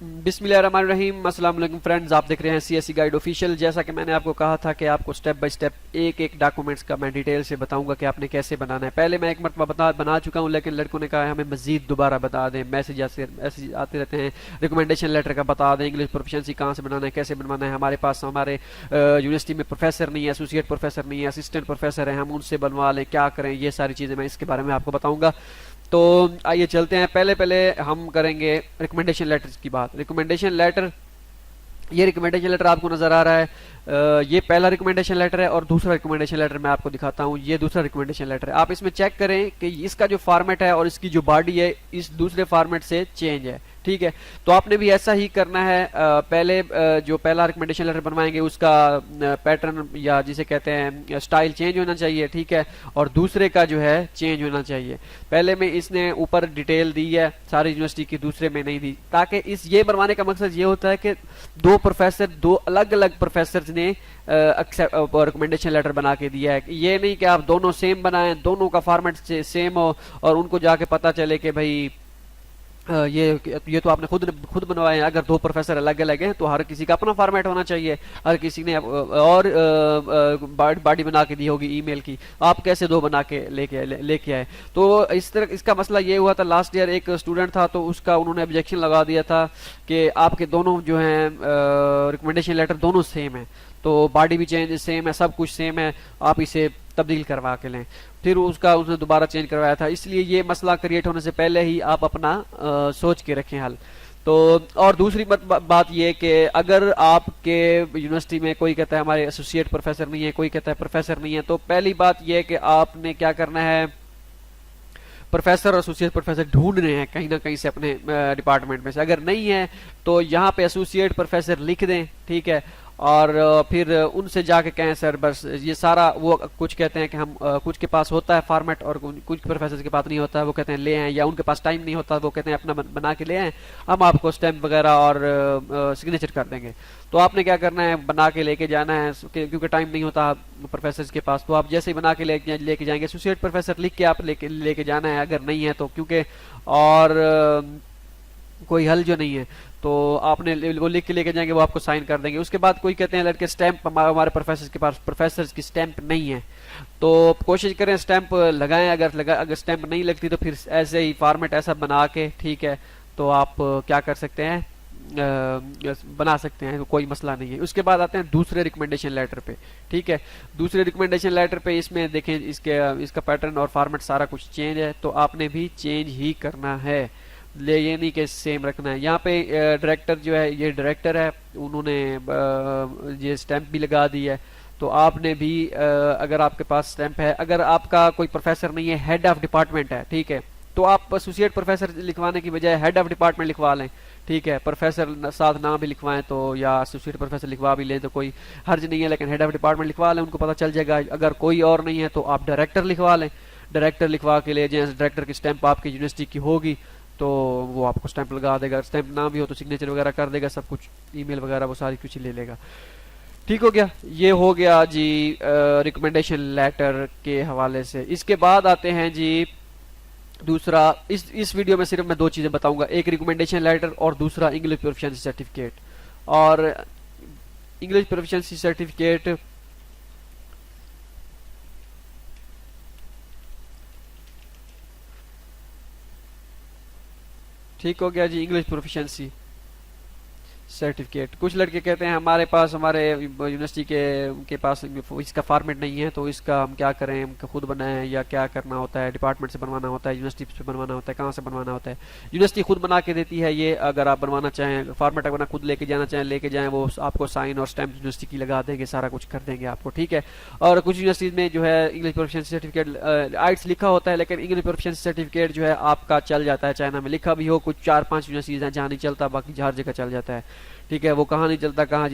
बिस्मिल्लाहिर्रहमानिर्रहीम। अस्सलाम वालेकुम फ्रेंड्स, आप देख रहे हैं सीएससी गाइड ऑफिशियल। जैसा कि मैंने आपको कहा था कि आपको स्टेप बाय स्टेप एक एक डॉक्यूमेंट्स का मैं डिटेल से बताऊंगा कि आपने कैसे बनाना है। पहले मैं एक मरतबा बना चुका हूं, लेकिन लड़कों ने कहा है हमें मजीद दोबारा बता दें। मैसेज आते रहते हैं, रिकमेंडेशन लेटर का बता दें, इंग्लिश प्रोफिशिएंसी कहाँ से बनाना है, कैसे बनवाना है। हमारे पास हमारे यूनिवर्सिटी में प्रोफेसर नहीं है, एसोसिएट प्रोफेसर नहीं है, असिस्टेंट प्रोफेसर है, हम उनसे बनवा लें, क्या करें, ये सारी चीज़ें मैं इसके बारे में आपको बताऊंगा। तो आइए चलते हैं। पहले पहले हम करेंगे रिकमेंडेशन लेटर की बात। रिकमेंडेशन लेटर, ये रिकमेंडेशन लेटर आपको नजर आ रहा है। ये पहला रिकमेंडेशन लेटर है और दूसरा रिकमेंडेशन लेटर मैं आपको दिखाता हूँ। ये दूसरा रिकमेंडेशन लेटर है। आप इसमें चेक करें कि इसका जो फॉर्मेट है और इसकी जो बॉडी है इस दूसरे फॉर्मेट से चेंज है, ठीक है। तो आपने भी ऐसा ही करना है। पहले जो पहला रिकमेंडेशन लेटर बनवाएंगे उसका पैटर्न या जिसे कहते हैं स्टाइल चेंज होना चाहिए, ठीक है, और दूसरे का जो है चेंज होना चाहिए। पहले में इसने ऊपर डिटेल दी है सारी यूनिवर्सिटी की, दूसरे में नहीं दी, ताकि इस ये बनवाने का मकसद ये होता है कि दो अलग अलग प्रोफेसर ने रिकमेंडेशन लेटर बना के दिया है। ये नहीं कि आप दोनों सेम बनाएं, दोनों का फॉर्मेट सेम हो और उनको जाके पता चले कि भाई ये तो आपने खुद बनवाए हैं। अगर दो प्रोफेसर अलग अलग हैं तो हर किसी का अपना फॉर्मेट होना चाहिए। हर किसी ने और बॉडी बना के दी होगी ईमेल की, आप कैसे दो बना के लेके आए। तो इस तरह इसका मसला ये हुआ था। लास्ट ईयर एक स्टूडेंट था तो उसका उन्होंने ऑब्जेक्शन लगा दिया था कि आपके दोनों जो हैं रिकमेंडेशन लेटर दोनों सेम है, तो बॉडी भी चेंज सेम है, सब कुछ सेम है, आप इसे तब्दील करवा के लें। फिर उसने दोबारा चेंज करवाया था। इसलिए ये मसला क्रिएट होने से पहले ही आप अपना सोच के रखें हल। तो और दूसरी बात ये कि अगर आपके यूनिवर्सिटी में कोई कहता है हमारे एसोसिएट प्रोफेसर नहीं है, कोई कहता है प्रोफेसर नहीं है, तो पहली बात ये है कि आपने क्या करना है, प्रोफेसर और एसोसिएट प्रोफेसर ढूंढने हैं कहीं ना कहीं से अपने डिपार्टमेंट में से। अगर नहीं है तो यहाँ पे एसोसिएट प्रोफेसर लिख दें, ठीक है, और फिर उनसे जाके कहें सर बस ये सारा, वो कुछ कहते हैं कि हम कुछ के पास होता है फॉर्मेट और कुछ प्रोफेसर के पास नहीं होता है, वो कहते हैं ले आएं, या उनके पास टाइम नहीं होता, वो कहते हैं अपना बना के ले आएं, हम आपको स्टैम्प वगैरह और सिग्नेचर कर देंगे। तो आपने क्या करना है, बना के लेके जाना है, क्योंकि टाइम नहीं होता प्रोफेसर के पास। तो आप जैसे ही बना के लेके जाएंगे, एसोसिएट प्रोफेसर लिख के आप लेके जाना है। अगर नहीं है तो क्योंकि और कोई हल जो नहीं है तो आपने वो लिख के लेके जाएंगे, वो आपको साइन कर देंगे। उसके बाद कोई कहते हैं लड़के स्टैंप हमारे प्रोफेसर के पास प्रोफेसर की स्टैंप नहीं है, तो कोशिश करें स्टैंप लगाएं। अगर स्टैंप नहीं लगती तो फिर ऐसे ही फॉर्मेट ऐसा बना के, ठीक है, तो आप क्या कर सकते हैं, बना सकते हैं, कोई मसला नहीं है। उसके बाद आते हैं दूसरे रिकमेंडेशन लेटर पे, ठीक है। दूसरे रिकमेंडेशन लेटर पे इसमें देखें इसका पैटर्न और फॉर्मेट सारा कुछ चेंज है, तो आपने भी चेंज ही करना है, ये नहीं कि सेम रखना है। यहाँ पे डायरेक्टर जो है, ये डायरेक्टर है, उन्होंने ये स्टैंप भी लगा दी है। तो आपने भी अगर आपके पास स्टैंप है, अगर आपका कोई प्रोफेसर नहीं है, हेड ऑफ डिपार्टमेंट है, ठीक है, तो आप एसोसिएट प्रोफेसर लिखवाने की बजाय हेड ऑफ डिपार्टमेंट लिखवा लें, ठीक है। प्रोफेसर साथ नाम भी लिखवाएं तो, या एसोसिएट प्रोफेसर लिखवा भी लें तो कोई हर्ज नहीं है, लेकिन हेड ऑफ डिपार्टमेंट लिखवा लें, उनको पता चल जाएगा। अगर कोई और नहीं है तो आप डायरेक्टर लिखवा लें, डायरेक्टर लिखवा के ले जाएं। डायरेक्टर की स्टैंप आपकी यूनिवर्सिटी की होगी तो वो आपको स्टैंप लगा देगा। स्टैंप ना भी हो तो सिग्नेचर वगैरह कर देगा, सब कुछ ईमेल वगैरह वो सारी कुछ ले लेगा। ठीक हो गया, ये हो गया जी रिकमेंडेशन लेटर के हवाले से। इसके बाद आते हैं जी दूसरा, इस वीडियो में सिर्फ मैं दो चीजें बताऊंगा, एक रिकमेंडेशन लेटर और दूसरा इंग्लिश प्रोफिशिएंसी सर्टिफिकेट। और इंग्लिश प्रोफिशिएंसी सर्टिफिकेट ठीक हो गया जी, इंग्लिश प्रोफिशिएंसी सर्टिफिकेट। कुछ लड़के कहते हैं हमारे पास हमारे यूनिवर्सिटी के पास इसका फॉर्मेट नहीं है, तो इसका हम क्या करें, हम खुद बनाएं या क्या करना होता है, डिपार्टमेंट से बनवाना होता है, यूनिवर्सिटी से बनवाना होता है, कहाँ से बनवाना होता है। यूनिवर्सिटी खुद बना के देती है ये, अगर आप बनवाना चाहें फॉर्मेट अगर खुद लेके जाना चाहें लेके जाएं, वो आपको साइन और स्टैंप यूनिवर्सिटी की लगा देंगे, सारा कुछ कर देंगे आपको, ठीक है। और कुछ यूनिवर्सिटीज में जो है इंग्लिश प्रोफिशिएंसी सर्टिफिकेट आइट्स लिखा होता है, लेकिन इंग्लिश प्रोफिशिएंसी सर्टिफिकेट जो है आपका चल जाता है, चाइना में लिखा भी हो, कुछ 4-5 यूनिवर्सिटीज हैं जहाँ नहीं चलता, बाकी हर जगह चल जाता है, ठीक है। वो कहाँ नहीं चलता, कहाँ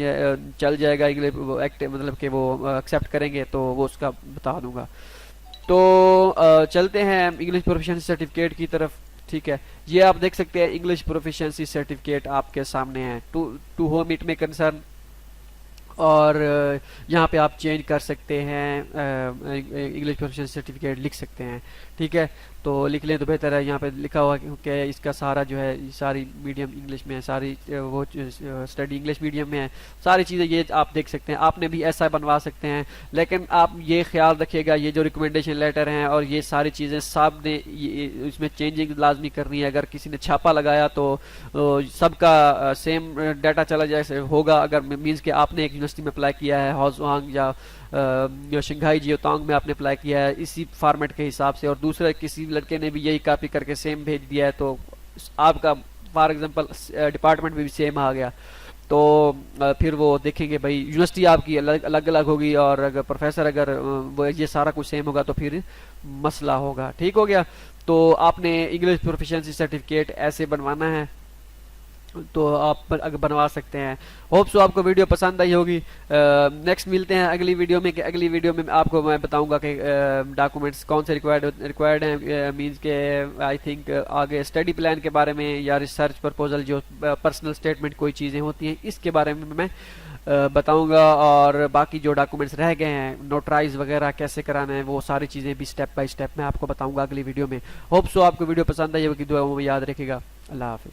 चल जाएगा, इंग्लिश मतलब कि वो एक्सेप्ट करेंगे, तो वो उसका बता दूंगा। तो चलते हैं इंग्लिश प्रोफिशिएंसी सर्टिफिकेट की तरफ, ठीक है। ये आप देख सकते हैं इंग्लिश प्रोफिशिएंसी सर्टिफिकेट आपके सामने है, टू होम इट में कंसर्न, और यहाँ पे आप चेंज कर सकते हैं, इंग्लिश प्रोफिशिएंसी सर्टिफिकेट लिख सकते हैं, ठीक है, तो लिख लें तो बेहतर है। यहाँ पे लिखा हुआ कि इसका सारा जो है सारी मीडियम इंग्लिश में है, सारी वो स्टडी इंग्लिश मीडियम में है, सारी चीज़ें ये आप देख सकते हैं। आपने भी ऐसा बनवा सकते हैं, लेकिन आप ये ख्याल रखिएगा ये जो रिकमेंडेशन लेटर हैं और ये सारी चीज़ें सब ने इसमें चेंजिंग लाजमी करनी है। अगर किसी ने छापा लगाया तो सबका सेम डाटा चला जाए होगा। अगर मीन्स कि आपने एक यूनिवर्सिटी में अप्लाई किया है, हाउसवांग या जो शंघाई जियोतांग में आपने अप्लाई किया है इसी फॉर्मेट के हिसाब से, और दूसरे किसी लड़के ने भी यही कॉपी करके सेम भेज दिया है, तो आपका फॉर एग्जांपल डिपार्टमेंट में भी सेम आ गया, तो फिर वो देखेंगे भाई यूनिवर्सिटी आपकी अलग अलग अलग होगी, और अगर प्रोफेसर अगर वो ये सारा कुछ सेम होगा तो फिर मसला होगा। ठीक हो गया। तो आपने इंग्लिश प्रोफिशिएंसी सर्टिफिकेट ऐसे बनवाना है, तो आप अगर बनवा सकते हैं। होप सो आपको वीडियो पसंद आई होगी। नेक्स्ट मिलते हैं अगली वीडियो में, कि अगली वीडियो में आपको मैं बताऊंगा कि डॉक्यूमेंट्स कौन से रिक्वायर्ड हैं, मींस के आई थिंक आगे स्टडी प्लान के बारे में या रिसर्च प्रपोजल जो पर्सनल स्टेटमेंट कोई चीज़ें होती हैं इसके बारे में मैं बताऊंगा, और बाकी जो डॉक्यूमेंट्स रह गए हैं नोटराइज वगैरह कैसे कराना है वो सारी चीज़ें भी स्टेप बाय स्टेप मैं आपको बताऊंगा अगली वीडियो में। होप सो आपको वीडियो पसंद आई होगी, दुआ में याद रखिएगा। अल्लाह हाफिज़।